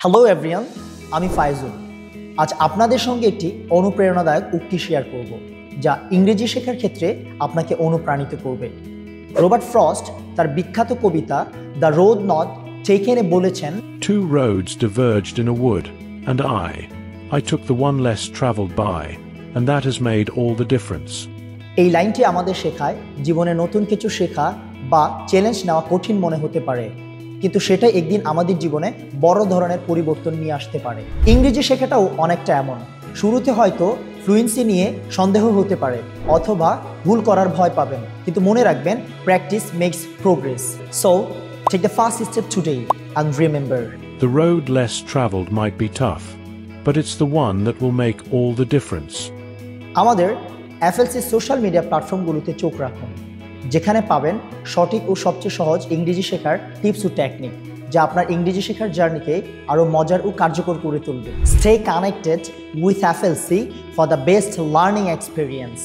Hello everyone, আমি ফাইজুল। আজ আপনাদের সঙ্গে একটি অনুপ্রেরণাদায়ক উক্তি শেয়ার করব, যা ইংরেজি শেখার ক্ষেত্রে আপনাকে অনুপ্রাণিত করবে। রবার্ট ফ্রস্ট তার বিখ্যাত কবিতা দ্য রোড নট টেকেনে বলেছেন, Two roads diverged in a wood, and I took the one less traveled by, and that has made all the difference. এই লাইনটি আমাদের শেখায় জীবনে নতুন কিছু শেখা বা চ্যালেঞ্জ নেওয়া কঠিন মনে হতে পারে, কিন্তু সেটা একদিন আমাদের জীবনে বড় ধরনের পরিবর্তন নিয়ে আসতে পারে। ইংরেজি শেখাটাও অনেকটা এমন। শুরুতে হয়তো ফ্লুয়েন্সি নিয়ে সন্দেহ হতে পারে অথবা ভুল করার ভয় পাবেন, কিন্তু মনে রাখবেন, practice makes progress. So take the first step today and remember, The road less traveled might be tough, but it's the one that will make all the difference. আমাদের এফএলসি সোশ্যাল মিডিয়া প্ল্যাটফর্মগুলোতে চোখ রাখুন, যেখানে পাবেন সঠিক ও সবচেয়ে সহজ ইংরেজি শেখার টিপস ও টেকনিক, যা আপনার ইংরেজি শেখার জার্নিকে আরও মজার ও কার্যকর করে তুলবে। Stay connected with FLC for the best learning experience.